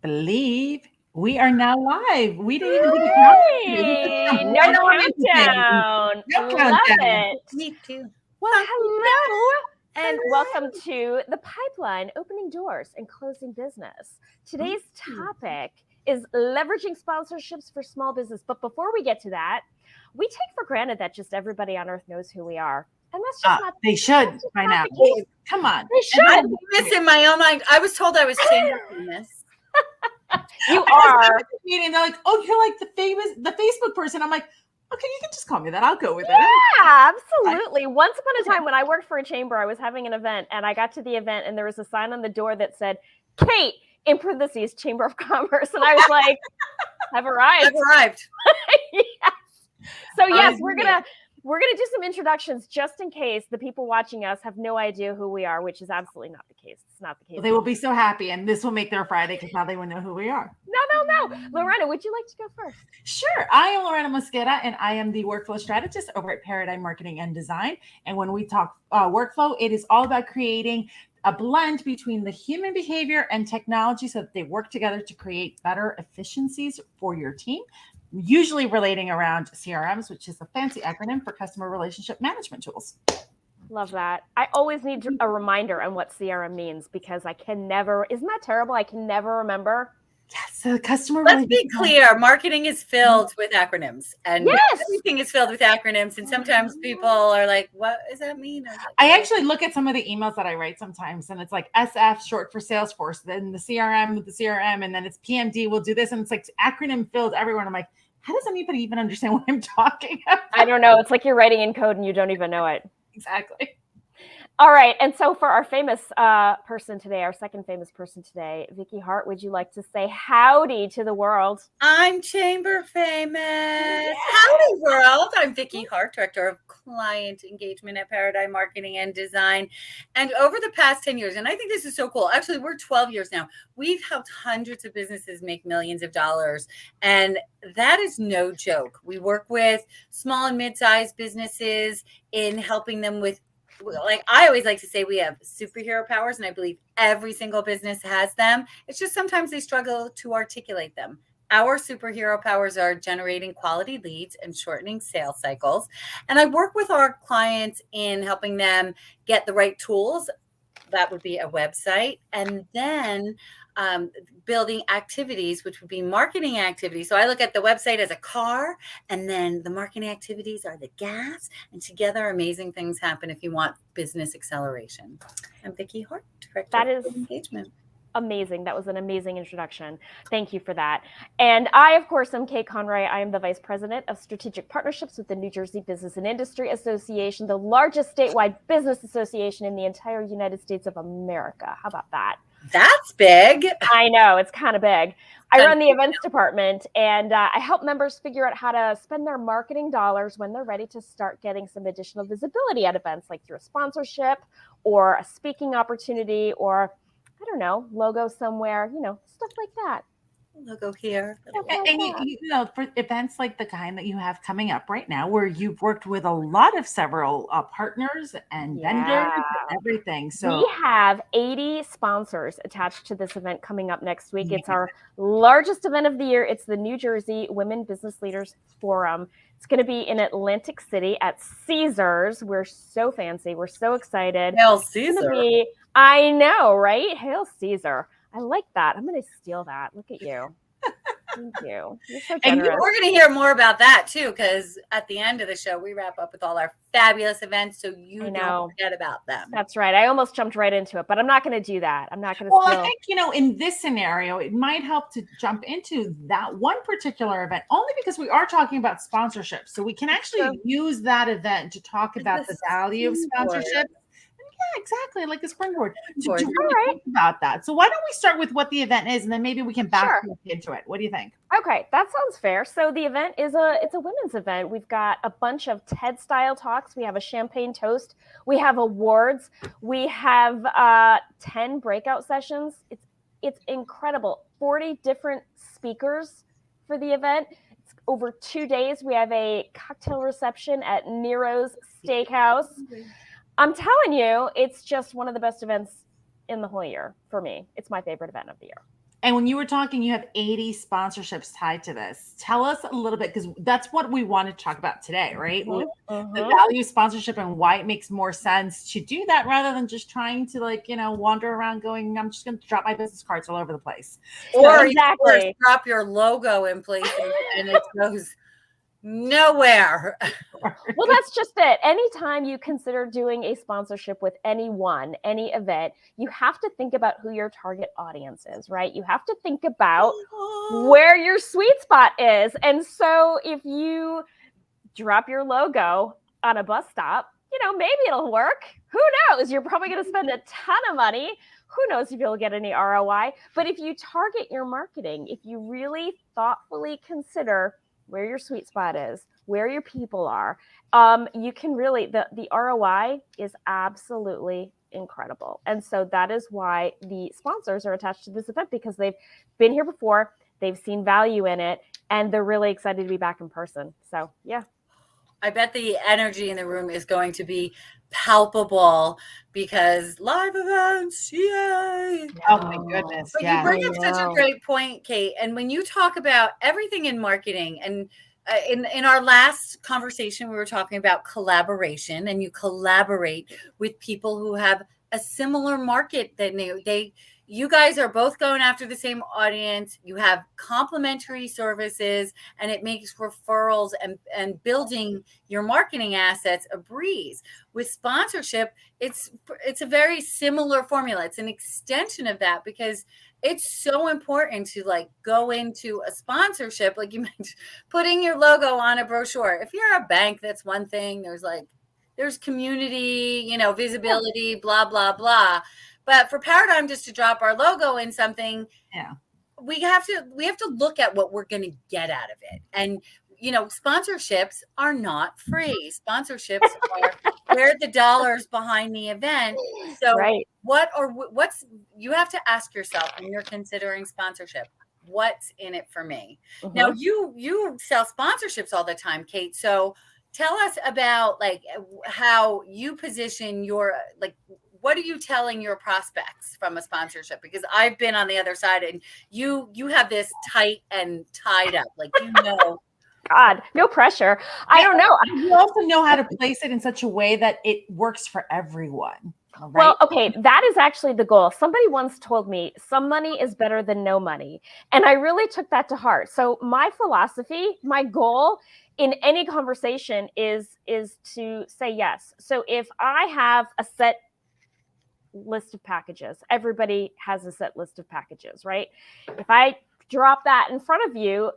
believe we are now live. We didn't even do the Hey, countdown. no countdown. No Love countdown. it. Me too. Well, hello, and welcome to The Pipeline, Opening Doors and Closing Business. Today's topic is leveraging sponsorships for small business. But before we get to that, we take for granted that just everybody on earth knows who we are. And that's just not They should by now. Come on. They should. I'm this in my own mind. I was told I was chamber famous. You are. Meeting, they're like, oh, you're like the Facebook person. I'm like, okay, you can just call me that. I'll go with it. Yeah, absolutely. Once upon a time when I worked for a chamber, I was having an event and I got to the event and there was a sign on the door that said, Kate, in parentheses, Chamber of Commerce. And I was like, I've arrived. I've arrived. Yes. So yes, we're gonna do some introductions just in case the people watching us have no idea who we are, which is absolutely not the case. It's not the case. Well, they will be so happy, and this will make their Friday because now they will know who we are. No. Lorena, would you like to go first? Sure. I am Lorena Mosqueda, and I am the workflow strategist over at Paradigm Marketing and Design. And when we talk workflow, it is all about creating a blend between the human behavior and technology so that they work together to create better efficiencies for your team, usually relating around CRMs, which is a fancy acronym for customer relationship management tools. Love that. I always need a reminder on what CRM means because I can never, isn't that terrible? I can never remember. Yes, the customer. Let's be clear. Marketing is filled with acronyms, and yes, everything is filled with acronyms. And sometimes people are like, "What does that mean?" I actually look at some of the emails that I write sometimes, and it's like SF, short for Salesforce, then the CRM with the CRM, and then it's PMD. We'll do this, and it's like acronym filled everywhere. And I'm like, how does anybody even understand what I'm talking about? I don't know. It's like you're writing in code and you don't even know it. Exactly. All right. And so for our famous person today, our second famous person today, Vicki Hart, would you like to say howdy to the world? I'm chamber famous. Yeah. Howdy, world. I'm Vicki Hart, Director of Client Engagement at Paradigm Marketing and Design. And over the past 10 years, and I think this is so cool. Actually, we're 12 years now. We've helped hundreds of businesses make millions of dollars. And that is no joke. We work with small and mid-sized businesses in helping them with, like I always like to say, we have superhero powers, and I believe every single business has them. It's just sometimes they struggle to articulate them. Our superhero powers are generating quality leads and shortening sales cycles. And I work with our clients in helping them get the right tools. That would be a website. And then building activities, which would be marketing activities. So I look at the website as a car, and then the marketing activities are the gas, and together amazing things happen if you want business acceleration. I'm Vicki Hart, Director of Engagement. Amazing. That was an amazing introduction. Thank you for that. And I, of course, am Kate Conroy. I am the Vice President of Strategic Partnerships with the New Jersey Business and Industry Association, the largest statewide business association in the entire United States of America. How about that? That's big. I know, it's kind of big. I run the events department, and I help members figure out how to spend their marketing dollars when they're ready to start getting some additional visibility at events, like through a sponsorship or a speaking opportunity, or I don't know, logo somewhere, stuff like that. Logo here. And for events like the kind that you have coming up right now, where you've worked with several partners and vendors and everything. So we have 80 sponsors attached to this event coming up next week. It's our largest event of the year. It's the New Jersey Women Business Leaders Forum. It's going to be in Atlantic City at Caesars. We're so fancy. We're so excited. Hail Caesar. I know, right? Hail Caesar. I like that. I'm going to steal that. Look at you. Thank you. You're so generous. And we're going to hear more about that too, because at the end of the show, we wrap up with all our fabulous events, so you don't forget about them. That's right. I almost jumped right into it, but I'm not going to do that. I'm not going to. Well, I think, in this scenario, it might help to jump into that one particular event, only because we are talking about sponsorship. So we can actually use that event to talk about the value of sponsorship. Yeah, exactly. Like a springboard to really think about that. So why don't we start with what the event is, and then maybe we can back into it. What do you think? Okay, that sounds fair. So the event is it's a women's event. We've got a bunch of TED style talks. We have a champagne toast. We have awards. We have 10 breakout sessions. It's incredible. 40 different speakers for the event. It's over 2 days. We have a cocktail reception at Nero's Steakhouse. I'm telling you, it's just one of the best events in the whole year for me. It's my favorite event of the year. And when you were talking, you have 80 sponsorships tied to this. Tell us a little bit, because that's what we want to talk about today, right? With the value of sponsorship and why it makes more sense to do that rather than just trying to, like, wander around going, I'm just going to drop my business cards all over the place. Or drop your logo in places and it goes nowhere. Well, that's just it. Anytime you consider doing a sponsorship with anyone, any event, you have to think about who your target audience is, right? You have to think about where your sweet spot is. And so if you drop your logo on a bus stop, maybe it'll work. Who knows? You're probably going to spend a ton of money. Who knows if you'll get any ROI? But if you target your marketing, if you really thoughtfully consider where your sweet spot is, where your people are, you can really, the ROI is absolutely incredible. And so that is why the sponsors are attached to this event, because they've been here before, they've seen value in it, and they're really excited to be back in person. So, yeah. I bet the energy in the room is going to be palpable because live events, yay! Oh my goodness! But you bring up such a great point, Kate. And when you talk about everything in marketing, and in our last conversation, we were talking about collaboration, and you collaborate with people who have a similar market that you guys are both going after the same audience. You have complementary services, and it makes referrals and building your marketing assets a breeze. With sponsorship, it's a very similar formula. It's an extension of that, because it's so important to go into a sponsorship, like you mentioned, putting your logo on a brochure. If you're a bank, that's one thing. There's community, visibility, blah, blah, blah. But for Paradigm, just to drop our logo in something, we have to look at what we're going to get out of it. And sponsorships are not free. Sponsorships are where the dollars behind the event. So what's you have to ask yourself when you're considering sponsorship, what's in it for me? Mm-hmm. Now you sell sponsorships all the time, Kate. So tell us about how you position your what are you telling your prospects from a sponsorship? Because I've been on the other side, and you have this tight and tied up, God, no pressure. I don't know. You also know how to place it in such a way that it works for everyone. Right? Well, okay, that is actually the goal. Somebody once told me some money is better than no money. And I really took that to heart. So my philosophy, my goal in any conversation is to say yes. So if I have a set list of packages, everybody has a set list of packages, right? If I drop that in front of you,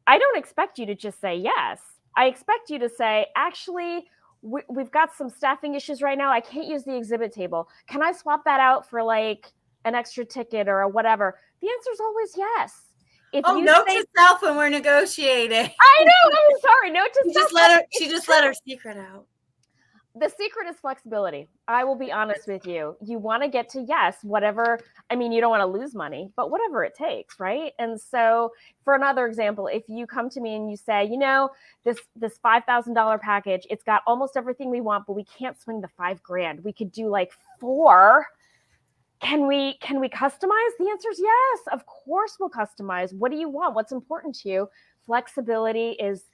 I don't expect you to just say yes. I expect you to say, actually, we've got some staffing issues right now. I can't use the exhibit table. Can I swap that out for an extra ticket or whatever? The answer is always yes. Note to self when we're negotiating. I know. I'm sorry. Note to self. She just let her secret out. The secret is flexibility. I will be honest with you. You want to get to yes, whatever. I mean, you don't want to lose money, but whatever it takes, right? And so for another example, if you come to me and you say, this $5,000 package, it's got almost everything we want, but we can't swing the $5,000. We could do 4. Can we customize? The answer is yes. Of course we'll customize. What do you want? What's important to you? Flexibility is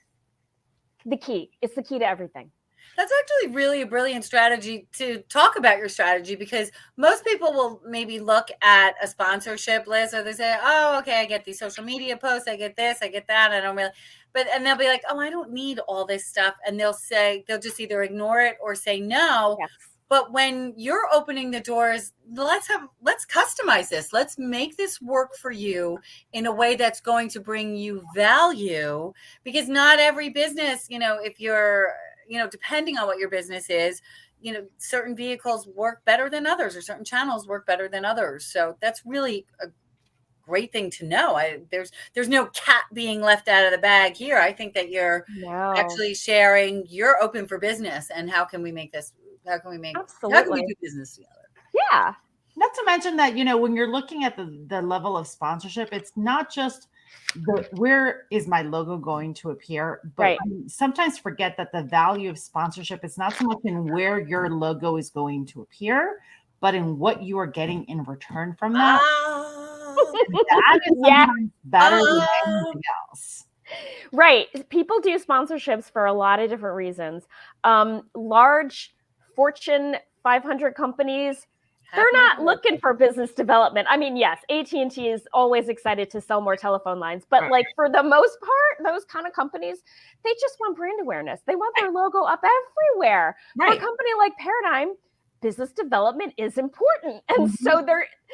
the key. It's the key to everything. That's actually really a brilliant strategy to talk about your strategy, because most people will maybe look at a sponsorship list, or they say, oh, okay, I get these social media posts, I get this, I get that. I don't really, and they'll be like, oh, I don't need all this stuff. And they'll just either ignore it or say no. Yes. But when you're opening the doors, let's customize this. Let's make this work for you in a way that's going to bring you value, because not every business, if you're, depending on what your business is, certain vehicles work better than others, or certain channels work better than others. So that's really a great thing to know. There's no cat being left out of the bag here. I think that you're actually sharing, you're open for business, and how can we make this, how can we do business together? Yeah. Not to mention that, when you're looking at the level of sponsorship, it's not just where is my logo going to appear, but sometimes forget that the value of sponsorship is not so much in where your logo is going to appear, but in what you are getting in return from that. That is Yeah. sometimes better than anything else. Right. People do sponsorships for a lot of different reasons. Large Fortune 500 companies, they're not looking for business development. I mean, yes, AT&T is always excited to sell more telephone lines, but Right. like for the most part, those kind of companies, they just want brand awareness. They want their logo up everywhere. For a Right. company like Paradigm, business development is important. And so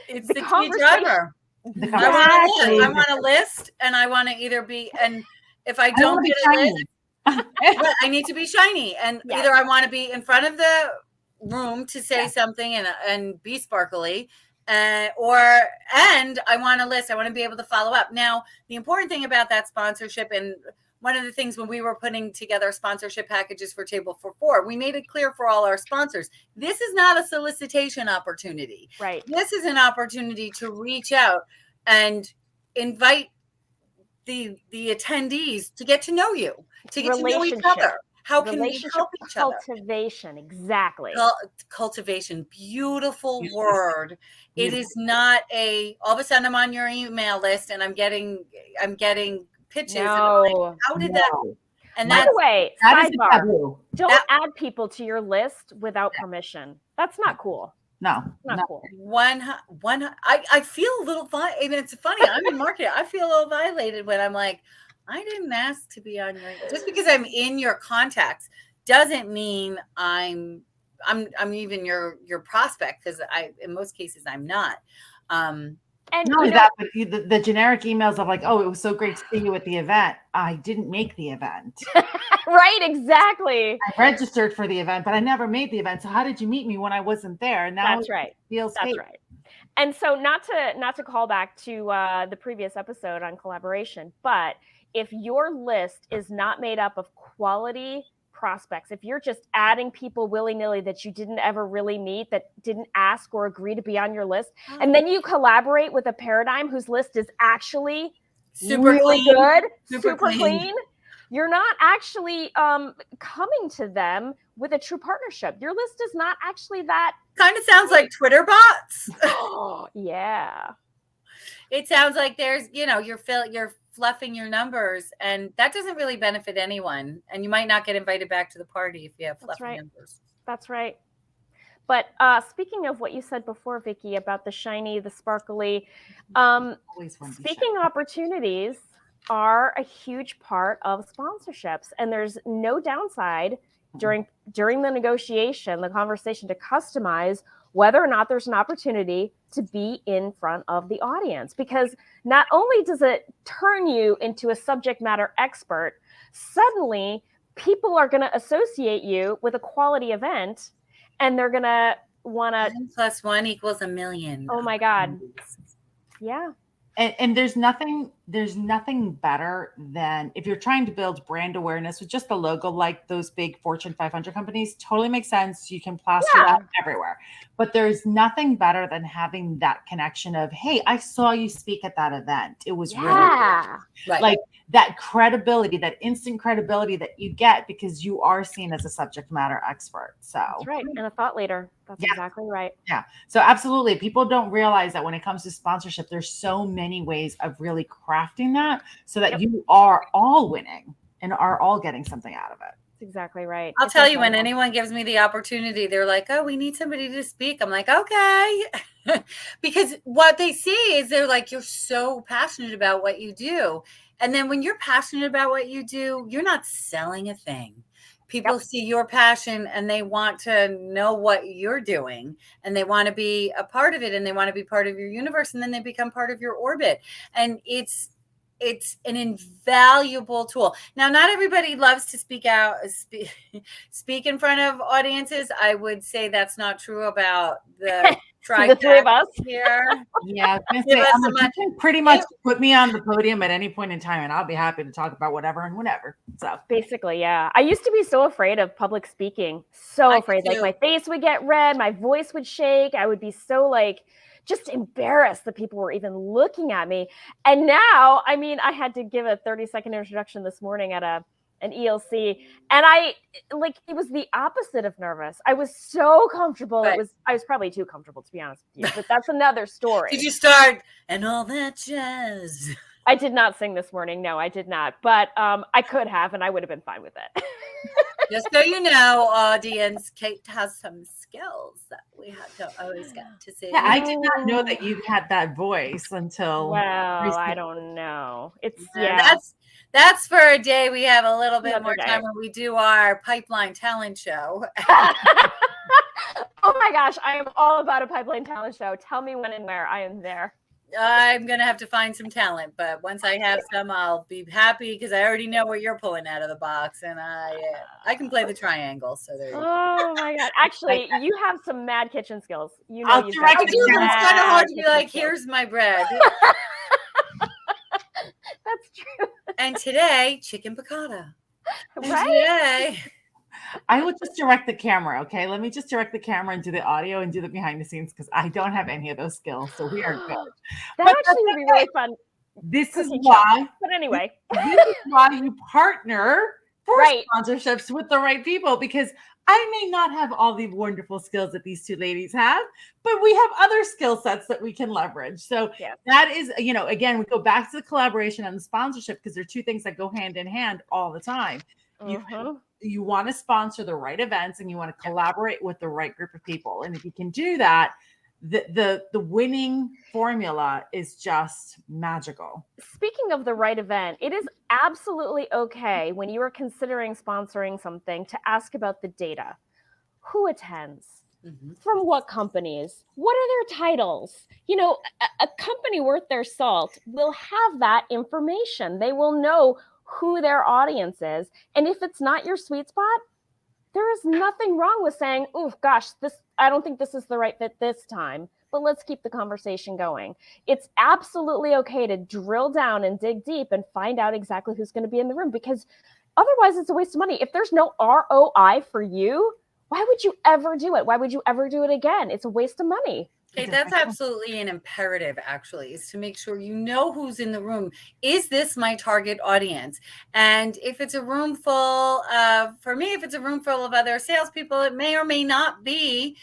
It's the the key conversation- driver. The Exactly. I want a list, and I want to either be, and if I I don't want to get be a list, shiny. right, I need to be shiny, and Yes. either I want to be in front of the room to say Yeah. something and be sparkly, and I want a list. I want to be able to follow up. Now, the important thing about that sponsorship, and one of the things when we were putting together sponsorship packages for Table for Four, we made it clear for all our sponsors, this is not a solicitation opportunity. Right. This is an opportunity to reach out and invite the attendees to get to know you, to get to know each Relationship. other. How can we Relationship help each other? cultivation. Exactly. Cultivation, beautiful Beautiful. word. It Beautiful. is not all of a sudden I'm on your email list and I'm getting pitches. And I'm like, No. how did that? No. And By that's the way, That is a sidebar. taboo. Don't That- add people to your list without permission. That's not cool. No. Not No. cool. I feel a little I mean, it's funny. I'm in marketing. I feel a little violated when I'm like, I didn't ask to be on your, just because I'm in your contacts doesn't mean I'm even your prospect, because in most cases I'm not. And Not only that, but the generic emails of like, oh, it was so great to see you at the event. I didn't make the event. right, exactly. I registered for the event, but I never made the event. So how did you meet me when I wasn't there? Now That's right. it feels That's fake. right. And so not to call back to the previous episode on collaboration, but if your list is not made up of quality prospects, if you're just adding people willy-nilly that you didn't ever really meet, that didn't ask or agree to be on your list, and then you collaborate with a Paradigm whose list is actually Super really clean. good, Super super clean. clean, you're not actually coming to them with a true partnership. Your list is not actually that. Kind of sounds like Twitter bots. Yeah. It sounds like there's, you're fluffing your numbers, and that doesn't really benefit anyone. And you might not get invited back to the party if you have fluffy right. numbers. That's right. But speaking of what you said before, Vicki, about the shiny, the sparkly, Always want to be speaking opportunities are a huge part of sponsorships, and there's no downside during the negotiation, the conversation, to customize whether or not there's an opportunity to be in front of the audience. Because not only does it turn you into a subject matter expert, suddenly people are going to associate you with a quality event, and they're going to want to. 1 + 1 = 1,000,000. Oh my God. Yeah. And there's nothing better than if you're trying to build brand awareness with just the logo, like those big Fortune 500 companies. Totally makes sense. You can plaster that everywhere. But there's nothing better than having that connection of, hey, I saw you speak at that event. It was really good. Right. Like that credibility, that instant credibility that you get because you are seen as a subject matter expert. So That's right. And a thought leader. That's exactly right. Yeah. So absolutely. People don't realize that when it comes to sponsorship, there's so many ways of really crafting that so that you are all winning and are all getting something out of it. That's exactly right. I'll tell you, when anyone gives me the opportunity, they're like, oh, we need somebody to speak. I'm like, okay. Because what they see is they're like, you're so passionate about what you do. And then when you're passionate about what you do, you're not selling a thing. People see your passion and they want to know what you're doing, and they want to be a part of it, and they want to be part of your universe, and then they become part of your orbit. And it's an invaluable tool. Now, not everybody loves to speak in front of audiences. I would say that's not true about the the three of us here. Yeah, you can pretty much put me on the podium at any point in time, and I'll be happy to talk about whatever and whenever. So basically, yeah. I used to be so afraid of public speaking. So afraid. Like my face would get red, my voice would shake. I would be so just embarrassed that people were even looking at me. And now, I mean, I had to give a 30-second introduction this morning at an ELC, and I it was the opposite of nervous. I was so comfortable. Right. I was probably too comfortable, to be honest with you, but that's another story. Did you start and all that jazz? I did not sing this morning. No, I did not, but I could have, and I would have been fine with it. Just so you know, audience, Kate has some skills that we don't always get to see. Yeah, I did not know that you had that voice until. Well, recently. I don't know. It's That's for a day we have a little bit Another more day. time when we do our pipeline talent show. Oh my gosh, I am all about a pipeline talent show. Tell me when and where. I am there. I'm gonna have to find some talent, but once I have some, I'll be happy because I already know what you're pulling out of the box, and I can play the triangle. So there you go. Oh my god! Actually, you have some mad kitchen skills. You know, I'll you've direct got I the do, but it's kind of hard to be kitchen like, skills. here's my bread. That's true, And today, chicken piccata. And right? today, I will just direct the camera. Okay, let me just direct the camera and do the audio and do the behind the scenes because I don't have any of those skills. So we are good. That But actually would be really fun. This is Cooking show. why. But anyway, This is why you partner for Right. sponsorships with the right people because I may not have all the wonderful skills that these two ladies have, but we have other skill sets that we can leverage. So Yes. that is, again, we go back to the collaboration and the sponsorship because they're two things that go hand in hand all the time. Mhm. You want to sponsor the right events and you want to collaborate with the right group of people. And if you can do that, the winning formula is just magical. Speaking of the right event, it is absolutely okay when you are considering sponsoring something to ask about the data. Who attends? From what companies? What are their titles? You know, a company worth their salt will have that information. They will know who their audience is. And if it's not your sweet spot, there is nothing wrong with saying, oh gosh, I don't think this is the right fit this time, but let's keep the conversation going. It's absolutely okay to drill down and dig deep and find out exactly who's going to be in the room because otherwise it's a waste of money. If there's no ROI for you, why would you ever do it? Why would you ever do it again? It's a waste of money. Okay, that's absolutely an imperative, actually, is to make sure you know who's in the room. Is this my target audience? And if it's a room full for me, if it's a room full of other salespeople, it may or may not be.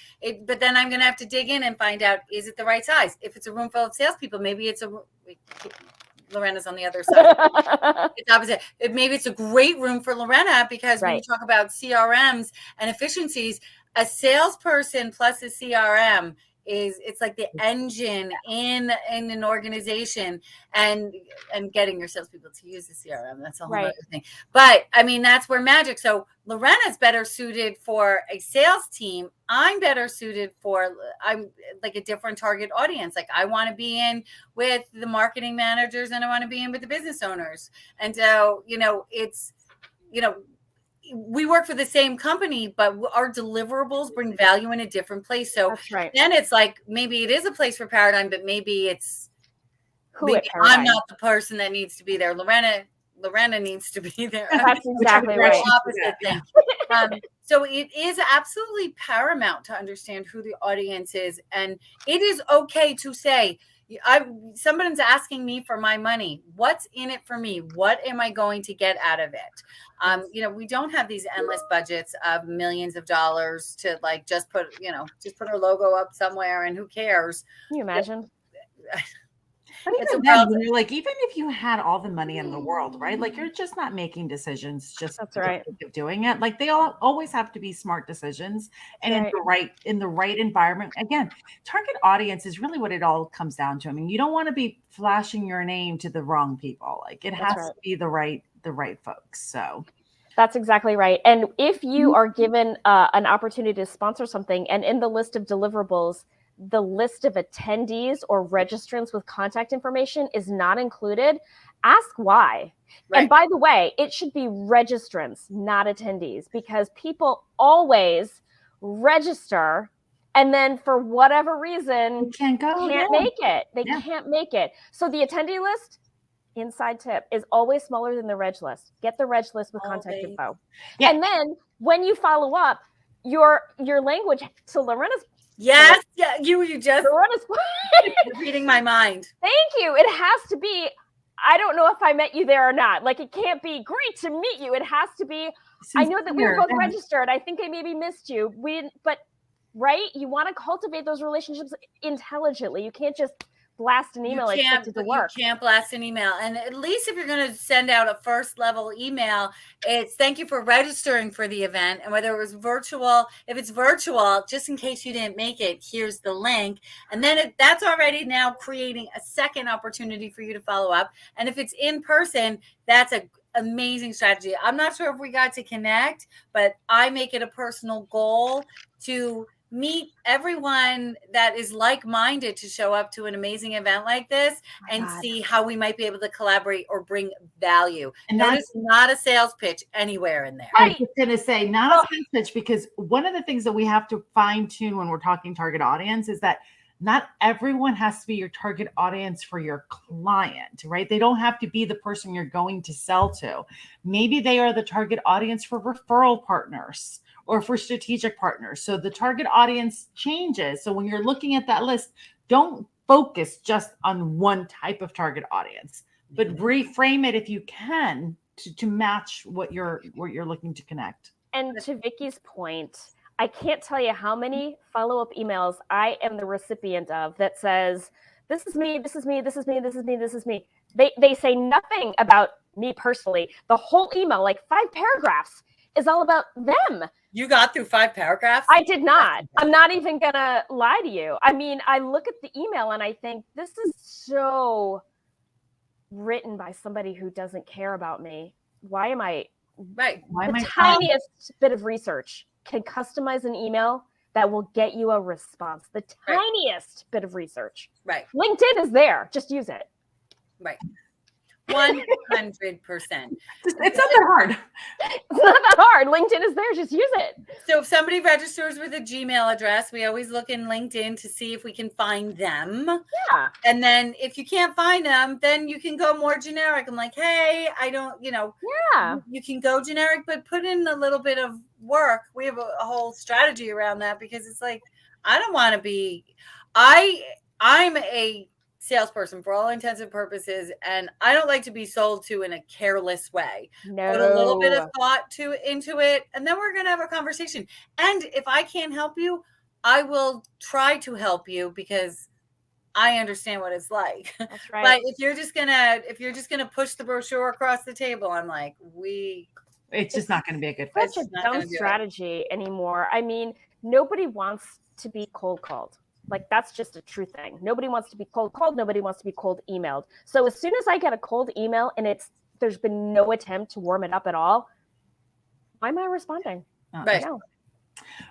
But then I'm going to have to dig in and find out, is it the right size? If it's a room full of salespeople, maybe it's Lorena's on the other side. It's opposite. Maybe it's a great room for Lorena because when you talk about CRMs and efficiencies, a salesperson plus a CRM it's like the engine in an organization and getting your salespeople to use the CRM. That's a whole other thing. But I mean, that's where magic. So Lorena's better suited for a sales team. I'm better suited I'm like a different target audience. Like I want to be in with the marketing managers and I want to be in with the business owners. And so, we work for the same company, but our deliverables bring value in a different place. So then it's like, maybe it is a place for Paradigm, but maybe it's, I'm not the person that needs to be there. Lorena needs to be there. That's exactly right. Opposite thing. So it is absolutely paramount to understand who the audience is. And it is okay to say, somebody's asking me for my money. What's in it for me? What am I going to get out of it? We don't have these endless budgets of millions of dollars to like just put our logo up somewhere and who cares? Can you imagine? But even then, you're like, even if you had all the money in the world, right? Like you're just not making decisions just That's right. of doing it. Like they all always have to be smart decisions and in the right environment. Again, target audience is really what it all comes down to. I mean, you don't want to be flashing your name to the wrong people. Like it has to be the right folks. So that's exactly right. And if you are given an opportunity to sponsor something and in the list of deliverables, the list of attendees or registrants with contact information is not included, ask why. Right. And by the way, it should be registrants, not attendees, because people always register and then for whatever reason can't make it. They can't make it. So the attendee list, inside tip, is always smaller than the reg list. Get the reg list with contact info. Yeah. And then when you follow up, your language to Lorena's yes, you just reading my mind. Thank you. It has to be, I don't know if I met you there or not. Like, it can't be great to meet you. It has to be, I know that we were both registered. I think I maybe missed you. But right? You want to cultivate those relationships intelligently. You can't just blast an email and expect it to work. You can't blast an email. And at least if you're going to send out a first level email, it's thank you for registering for the event. And whether it was virtual, if it's virtual, just in case you didn't make it, here's the link. And then that's already now creating a second opportunity for you to follow up. And if it's in person, that's a amazing strategy. I'm not sure if we got to connect, but I make it a personal goal to meet everyone that is like-minded to show up to an amazing event like this and see how we might be able to collaborate or bring value. And notice not a sales pitch anywhere in there. I was just going to say not a sales pitch, because one of the things that we have to fine tune when we're talking target audience is that not everyone has to be your target audience for your client, right? They don't have to be the person you're going to sell to. Maybe they are the target audience for referral partners or for strategic partners. So the target audience changes. So when you're looking at that list, don't focus just on one type of target audience, but reframe it if you can to match what you're looking to connect. And to Vicki's point, I can't tell you how many follow-up emails I am the recipient of that says, this is me, this is me, this is me, this is me, this is me. They say nothing about me personally. The whole email, like 5 paragraphs, is all about them. You got through 5 paragraphs? I did not. I'm not even going to lie to you. I mean, I look at the email and I think this is so written by somebody who doesn't care about me. Why am I right? The tiniest bit of research can customize an email that will get you a response. The tiniest bit of research. Right. LinkedIn is there. Just use it. Right. 100%. It's not that hard. It's not that hard. LinkedIn is there. Just use it. So if somebody registers with a Gmail address, we always look in LinkedIn to see if we can find them. Yeah. And then if you can't find them, then you can go more generic. I'm like, hey, I don't, Yeah. You can go generic, but put in a little bit of work. We have a whole strategy around that, because it's like, I don't want to be, I'm a salesperson for all intents and purposes, and I don't like to be sold to in a careless way. No. Put a little bit of thought into it, and then we're gonna have a conversation. And if I can't help you, I will try to help you, because I understand what it's like. That's right. But if you're just gonna push the brochure across the table, I'm like, it's just not going to be a good fit. Such a dumb strategy anymore. I mean, nobody wants to be cold called. Like, that's just a true thing. Nobody wants to be cold called. Nobody wants to be cold emailed. So as soon as I get a cold email and there's been no attempt to warm it up at all, why am I responding? Right.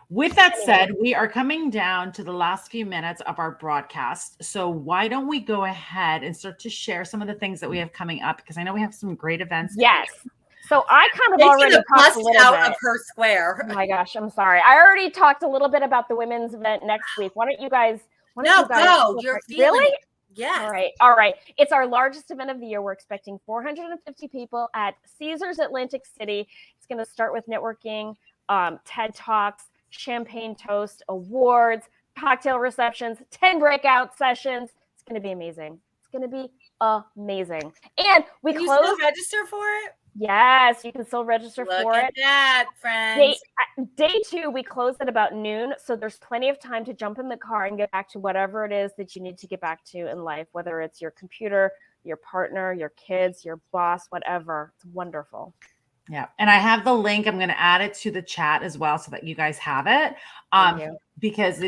With that said, we are coming down to the last few minutes of our broadcast. So why don't we go ahead and start to share some of the things that we have coming up? Because I know we have some great events. Yes. So I kind of already talked a little out bit. Of her square. Oh my gosh, I'm sorry. I already talked a little bit about the women's event next week. Why don't you guys? Go. You're really? Yeah. All right. It's our largest event of the year. We're expecting 450 people at Caesars Atlantic City. It's going to start with networking, TED Talks, champagne toast, awards, cocktail receptions, 10 breakout sessions. It's going to be amazing. It's going to be amazing. And we Can close. You still register for it? Yes, you can still register for it. Look at that, friends. Day 2, we close at about noon. So there's plenty of time to jump in the car and get back to whatever it is that you need to get back to in life, whether it's your computer, your partner, your kids, your boss, whatever. It's wonderful. Yeah. And I have the link. I'm going to add it to the chat as well so that you guys have it. Because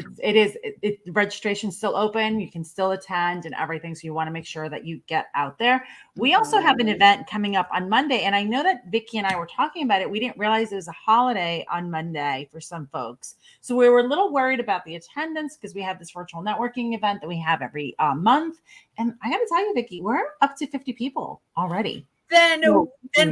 registration's still open. You can still attend and everything. So you want to make sure that you get out there. We also have an event coming up on Monday. And I know that Vicki and I were talking about it. We didn't realize it was a holiday on Monday for some folks. So we were a little worried about the attendance, because we have this virtual networking event that we have every month. And I got to tell you, Vicki, we're up to 50 people already. Then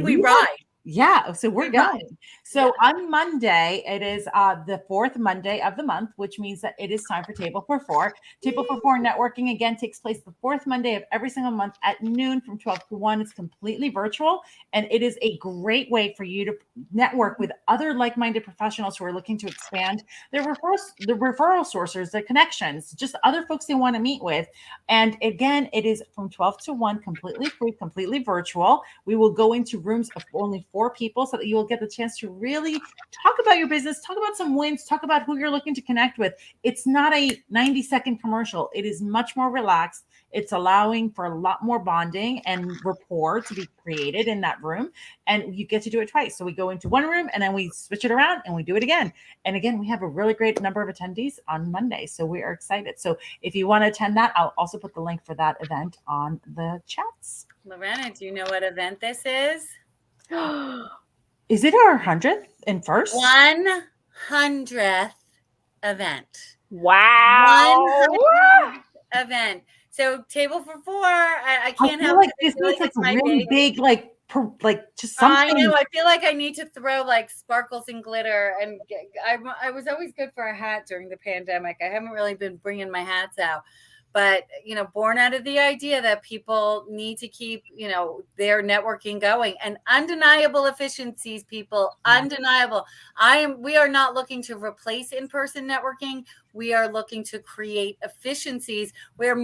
we ride. Yeah. So we're going. So on Monday, it is the fourth Monday of the month, which means that it is time for Table for Four. Table for Four networking again takes place the fourth Monday of every single month at noon from 12 to 1. It's completely virtual, and it is a great way for you to network with other like-minded professionals who are looking to expand their referral sources, their connections, just other folks they want to meet with. And again, it is from 12 to 1, completely free, completely virtual. We will go into rooms of only 4 people so that you will get the chance to really talk about your business, talk about some wins, talk about who you're looking to connect with. It's not a 90-second commercial. It is much more relaxed. It's allowing for a lot more bonding and rapport to be created in that room. And you get to do it twice. So we go into one room and then we switch it around and we do it again. And again, we have a really great number of attendees on Monday. So we are excited. So if you want to attend that, I'll also put the link for that event on the chats. Lorena, do you know what event this is? Is it our 100th and first? 100th event. Wow. 100th event. So Table for Four, I can't I feel help like it. this I is feel like it's a really baby. big, like just something. I know. I feel like I need to throw like sparkles and glitter, and I was always good for a hat during the pandemic. I haven't really been bringing my hats out, but born out of the idea that people need to keep their networking going, and undeniable efficiencies, people, undeniable. We are not looking to replace in-person networking. We are looking to create efficiencies where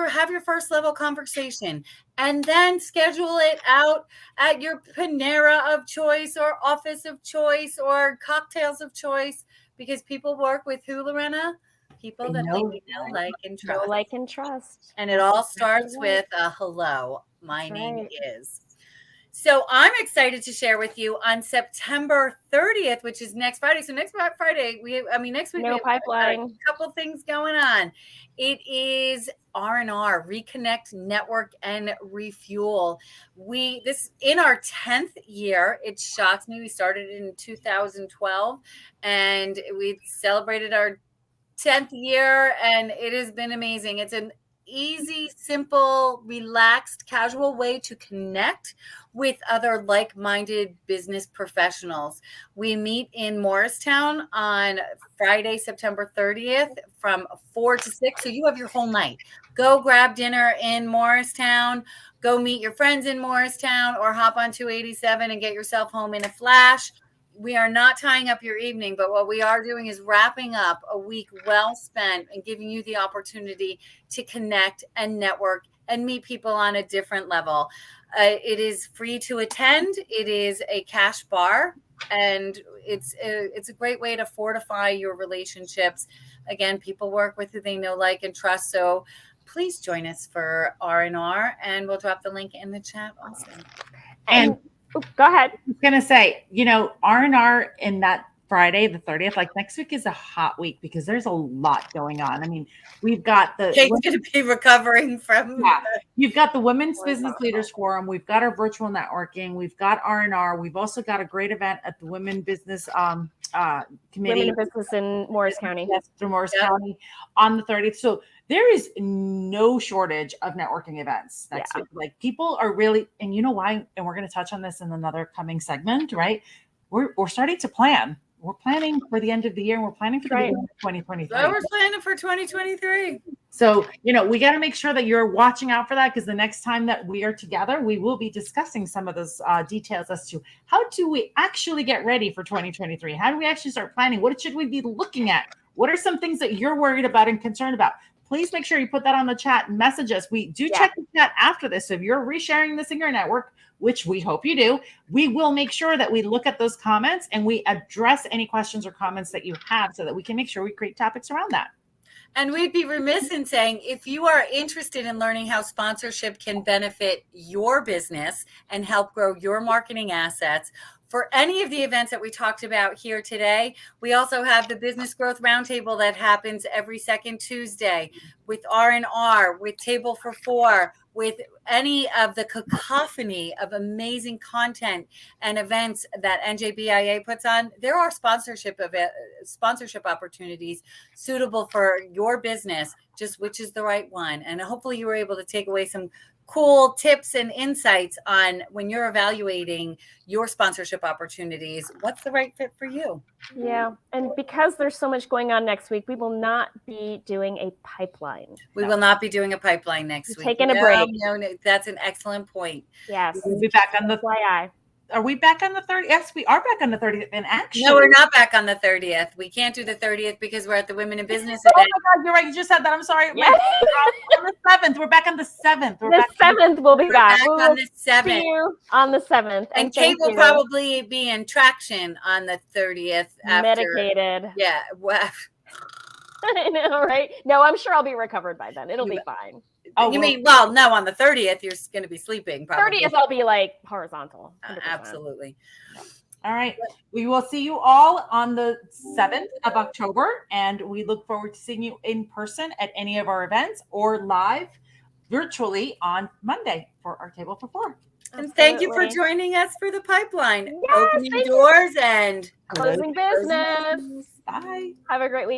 have your first level conversation and then schedule it out at your Panera of choice or office of choice or cocktails of choice, because people work with who, Lorena? People that they know, like, and trust. Know, like, and trust. And it all starts with a hello. My name is. So I'm excited to share with you on September 30th, which is next Friday. So next Friday, next week, No we have pipeline. a couple things going on. It is R&R, Reconnect, Network, and Refuel. This in our 10th year. It shocks me. We started in 2012, and we celebrated our 10th year, and it has been amazing. It's an easy, simple, relaxed, casual way to connect with other like-minded business professionals. We meet in Morristown on Friday, September 30th from 4 to 6. So you have your whole night. Go grab dinner in Morristown, go meet your friends in Morristown, or hop on 287 and get yourself home in a flash. We are not tying up your evening, but what we are doing is wrapping up a week well spent and giving you the opportunity to connect and network and meet people on a different level. It is free to attend. It is a cash bar, and it's a great way to fortify your relationships. Again, people work with who they know, like, and trust. So please join us for R&R, and we'll drop the link in the chat also. And go ahead. I was gonna say, R&R in that Friday, the 30th, like next week is a hot week because there's a lot going on. I mean, we've got Kate's going to be recovering from. Yeah, you've got the Women's Business Leaders Forum. We've got our virtual networking. We've got R&R. We've also got a great event at the Women Business Committee. Women in Business in Morris County. Yes, through Morris County on the 30th. So there is no shortage of networking events next week. Like, people are really, and you know why? And we're going to touch on this in another coming segment, right? We're starting to plan. We're planning for the end of the year, and we're planning for the beginning of 2023. So we're planning for 2023. So, we got to make sure that you're watching out for that, because the next time that we are together, we will be discussing some of those details as to how do we actually get ready for 2023? How do we actually start planning? What should we be looking at? What are some things that you're worried about and concerned about? Please make sure you put that on the chat and message us. We do check the chat after this. So if you're resharing this in your network, which we hope you do, we will make sure that we look at those comments and we address any questions or comments that you have so that we can make sure we create topics around that. And we'd be remiss in saying, if you are interested in learning how sponsorship can benefit your business and help grow your marketing assets, for any of the events that we talked about here today, we also have the Business Growth Roundtable that happens every second Tuesday with R&R, with Table for Four, with any of the cacophony of amazing content and events that NJBIA puts on. There are sponsorship opportunities suitable for your business, just which is the right one. And hopefully you were able to take away some cool tips and insights on when you're evaluating your sponsorship opportunities, what's the right fit for you. Yeah. And because there's so much going on next week, we will not be doing a pipeline. We will not be doing a pipeline next week. Taking a break. No, that's an excellent point. Yes. We'll be back on the. FYI. Are we back on the 30th? Yes, we are back on the 30th. And actually, No, we're not back on the 30th. We can't do the 30th because we're at the Women in Business Oh my event. God, you're right. You just said that. I'm sorry. Yeah. On the 7th. We're back on the 7th. We're The back 7th we'll be We're back. back We on will the see 7th. you on the 7th. And Kate thank will you. probably be in traction on the 30th after. Medicated. Yeah. Well, I know, right? No, I'm sure I'll be recovered by then. It'll be fine. Oh, you well- mean, well, no, on the 30th, you're going to be sleeping probably. 30th, I'll be like horizontal. 100%. Absolutely. All right. We will see you all on the 7th of October. And we look forward to seeing you in person at any of our events or live virtually on Monday for our Table for Four. And thank you for Absolutely. joining us for the pipeline. Yes, Opening thank you. doors and Closing business. Bye. Have a great week.